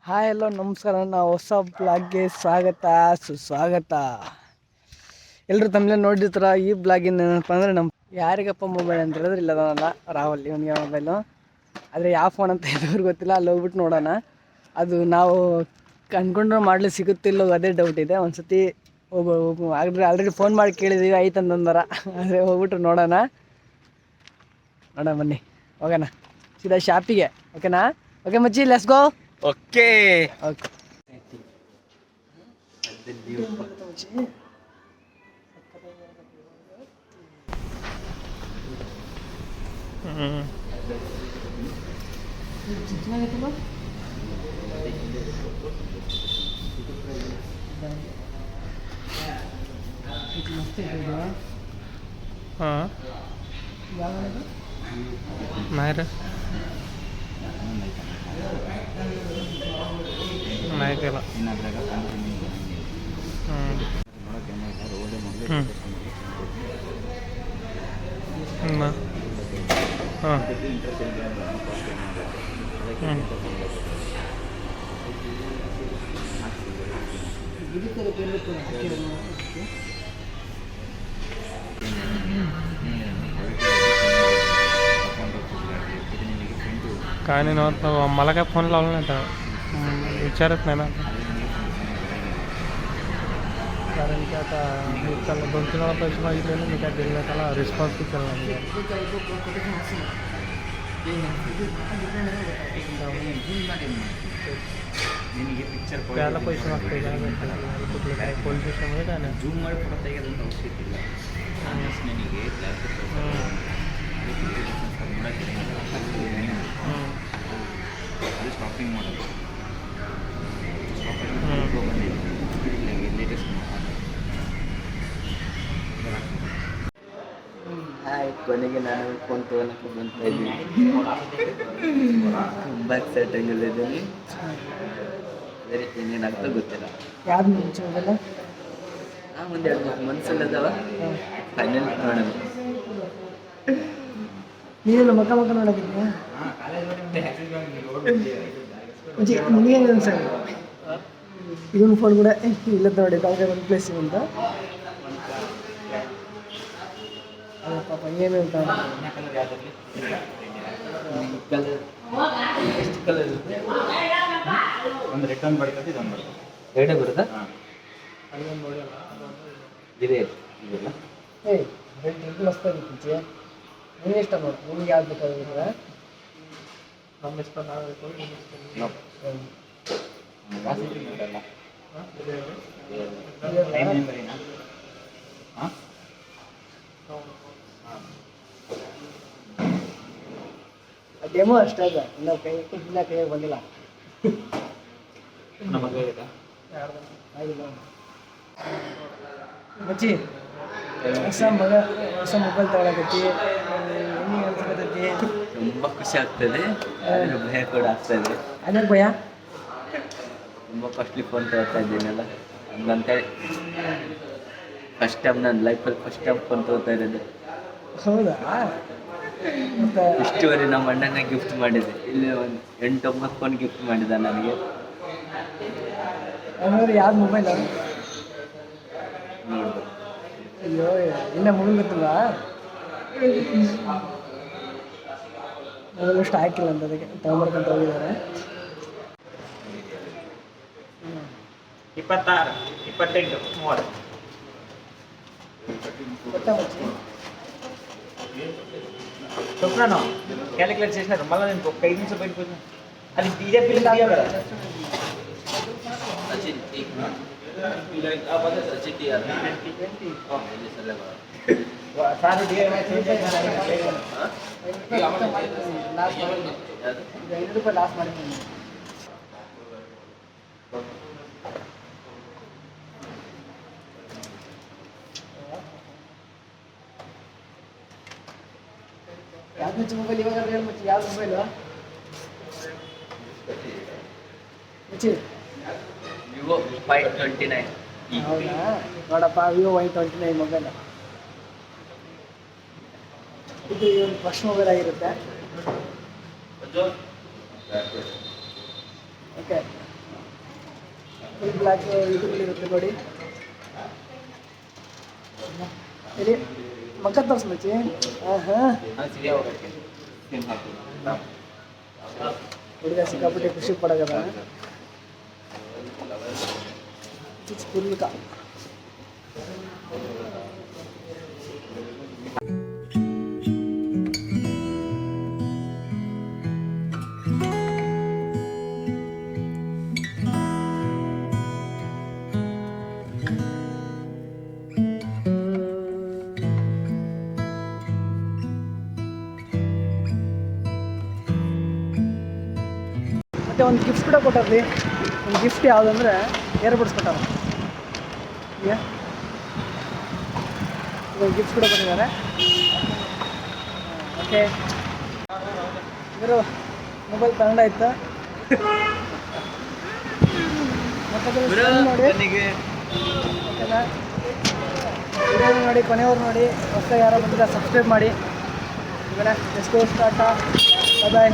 Hi ಎಲ್ಲೋ ನಮಸ್ಕಾರ. ನಾವು ಹೊಸ ಬ್ಲಾಗ್ಗೆ ಸ್ವಾಗತ ಸುಸ್ವಾಗತ. ಎಲ್ಲರೂ ತಮ್ಮಲ್ಲೇ ನೋಡಿರ್ತಾರ. ಈ ಬ್ಲಾಗಿನ ಏನಪ್ಪ ಅಂದರೆ ನಮ್ಮ ಯಾರಿಗಪ್ಪ ಮೊಬೈಲ್ ಅಂತ ಹೇಳಿದ್ರೆ ಇಲ್ಲ ಅದಲ್ಲ ರಾಹುಲ್ ಇವನಿಗೆ ಮೊಬೈಲು. ಆದರೆ ಯಾವ ಫೋನ್ ಅಂತ ಇದ್ದವ್ರಿಗೆ ಗೊತ್ತಿಲ್ಲ. ಅಲ್ಲಿ ಹೋಗ್ಬಿಟ್ಟು ನೋಡೋಣ. ಅದು ನಾವು ಅಂದ್ಕೊಂಡ್ರೆ ಮಾಡಲಿ ಸಿಗುತ್ತಿಲ್ಲೋ ಅದೇ ಡೌಟ್ ಇದೆ. ಒಂದು ಸತಿ ಆಲ್ರೆಡಿ ಫೋನ್ ಮಾಡಿ ಕೇಳಿದ್ದೀವಿ ಆಯ್ತು ಅಂತಂದಾರ. ಆದರೆ ಹೋಗ್ಬಿಟ್ಟು ನೋಡೋಣ ಬನ್ನಿ ಹೋಗೋಣ ಸೀದಾ ಶಾಪಿಗೆ. ಓಕೆನಾ? ಓಕೆ ಮಚ್ಚಿ, ಲೆಟ್ಸ್ ಗೋ. ಓಕೆ ಓಕೆ ಹಾಂ ಮಾರ ನಾಯ್ಕಲ್ಲ ಹಾಂ काय नाही नव्हतं. मला काय फोन लावला नाही तर विचारत नाही ना. कारण की आता मी त्याला 2-3 वेळा पैसे मागितले ना, मी काय दिले नाही त्याला. रिस्पॉन्स बी केला नाही. त्याला पैसे मागते काय कुठले काय पोलीस स्टेशनमध्ये काय नाही. ಜೂಮ್ ಮಾಡಿ ಫೋಟೋ ತೆಗೆಯೋದಂತ ಅವಶ್ಯಕ ಇಲ್ಲ. ನನಗೆ ಅದು ಸ್ಟಾಪಿಂಗ್ ಮಾಡೋದು ಲೇಟೆಸ್ಟ್ ಕೊನೆಗೆ ನಾನು ಫೋನ್ ತೊಗೊಳಕ್ಕೆ ಬಂತಾ ಇದ್ದೀನಿ. ತುಂಬ ಎಕ್ಸೈಟಿಂಗ್ ಇದ್ದೀನಿ. ಬೇರೆ ಏನೇನಾಗ್ತೋ ಗೊತ್ತಿಲ್ಲ. ಯಾವ್ದು ಮುಂಚೆ ಹೋಗಲ್ಲ. ಒಂದು 2-3 ಮನ್ಸಲ್ಲದವ ಫೈನಲ್ ನೋಡೋಣ. ನೀವೆಲ್ಲ ಮಕ್ಕ ನೋಡೋದಿದ್ಯಾ? ನಿಮಗೆ ಅನ್ಸಲ್ಲ ಇದೊಂದು ಫೋನ್ ಕೂಡ ಇಲ್ಲ ನೋಡಿ ಕಾಗೆ ಒಂದು ಪ್ಲೇಸ್ ಅಂತ ಪಾಪ ಏನು ಅಂತ ಒಂದು ರಿಟರ್ನ್ ಬರ್ತದೆ, ಇದೊಂದು ಬರ್ತದೆ. ಎರಡೇ ಬರುತ್ತಾ? ಇದೆ ಇದೆಲ್ಲ ರೆಡ್ ಮಸ್ತಾಗಿತ್ತು. ನಿಮ್ಗೆ ಇಷ್ಟ ನೋಡಿ, ನಿಮ್ಗೆ ಯಾವ್ದು ಬೇಕಾಗಿದ್ರೆ ನಮ್ಮ ಇಷ್ಟ ನಾವೇಬೇಕು. ಡೆಮೋ ಅಷ್ಟೇ ಅದ, ಇನ್ನು ಕೈಯಾಗ ಬಂದಿಲ್ಲ. ಆಗಿಲ್ಲ ಮಚ್ಚಿ. ಹೊಸ ಮೊಬೈಲ್ ತಗೊಳಕತ್ತಿ, ಹೆಂಗೆ ಅನ್ಸ್ಕೊತೈತಿ? ತುಂಬ ಖುಷಿ ಆಗ್ತದೆ, ಭಯ ಕೂಡ ಆಗ್ತದೆ. ಅದೇ ಭಯ. ತುಂಬ ಕಾಸ್ಟ್ಲಿ ಫೋನ್ ತಗೋತಾ ಇದ್ದೀನಲ್ಲ ಹಂಗಂತೇಳಿ. ಫಸ್ಟ್ ಟೈಮ್ ನನ್ನ ಲೈಫಲ್ಲಿ ಫಸ್ಟ್ ಟೈಮ್ ಫೋನ್ ತಗೋತಾ ಇರೋದು. ಹೌದಾ? ಮತ್ತು ಇಷ್ಟುವರೆ ನಮ್ಮ ಅಣ್ಣನ ಗಿಫ್ಟ್ ಮಾಡಿದೆ. ಇಲ್ಲಿ ಒಂದು 8-9 ಫೋನ್ ಗಿಫ್ಟ್ ಮಾಡಿದ ನನಗೆ. ಅವ್ರು ಯಾವ್ದು ಮೊಬೈಲ್ ನೋಡ್ದು. ಅಯ್ಯೋ ಇನ್ನ ಮೊಬೈಲ್ ಗೊತ್ತಿಲ್ಲ. ಮೊಬೈಲ್ ಅಷ್ಟು ಹಾಕಿಲ್ಲ ಅಂತ ಅದಕ್ಕೆ ತಗೊಂಬರ್ಕಂತ ಹೋಗಿದ್ದಾರೆ. 26, 28, 30. ಗೊತ್ತಾ ಮಚ್ಚಿ? చొప్పున క్యాలిక్యులేట్ చేసినారు. మళ్ళీ నేను ఒక 5 నిమిషాలు బయటకు అది DJ bill sir DJ ₹5 last ಮಾಡಿದ್ದೀನಿ. ಯಾವ್ದು ಮುಂಚೆ ಮೊಬೈಲ್ ಇವಾಗ ಹೇಳಿ ಮಚ್ಚಿ, ಯಾವ್ದು ಮೊಬೈಲು ಮಚ್ಚಿ? Vivo Y29. ಹೌದಾ? ನೋಡಪ್ಪ, ವಿವೋ Y29 ಮೊಬೈಲ್. ಇದು ಒಂದು ಫಸ್ಟ್ ಮೊಬೈಲ್ ಆಗಿರುತ್ತೆ. ಓಕೆ, ಫುಲ್ ಬ್ಲ್ಯಾಕ್ ಇರುತ್ತೆ ನೋಡಿ. ಇಲ್ಲಿ ಮಕ್ಕ ತೋರ್ಸ್ ಮಚ್ಚಿ. ಹಾಂ ಹುಡುಗ ಸಿಕ್ಕಾಪಟ್ಟೆ ಖುಷಿ ಪಡಗದ ಫುಲ್ ಮತ್ತು ಒಂದು ಗಿಫ್ಟ್ ಕೂಡ ಕೊಟ್ಟಾರ್ರಿ. ಒಂದು ಗಿಫ್ಟ್ ಯಾವುದಂದ್ರೆ ಏರ್ಬಡ್ಸ್ ಕೊಟ್ಟಾರ. ಒಂದು ಗಿಫ್ಟ್ ಕೂಡ ಕೊಟ್ಟಿದ್ದಾರೆ. ಓಕೆ, ಇವರು ಮೊಬೈಲ್ ಕನ್ನಡ ಇತ್ತು. ಮತ್ತೆ ನೋಡಿ ಓಕೆನಾ, ವಿಡಿಯೋ ನೋಡಿ ಕೊನೆಯವ್ರು ನೋಡಿ. ಹೊಸ ಯಾರೋ ಬಂದರೆ ಸಬ್ಸ್ಕ್ರೈಬ್ ಮಾಡಿ. ಇವರ ಎಷ್ಟು ಸ್ಟಾರ್ಟ. ಬಾಯ್.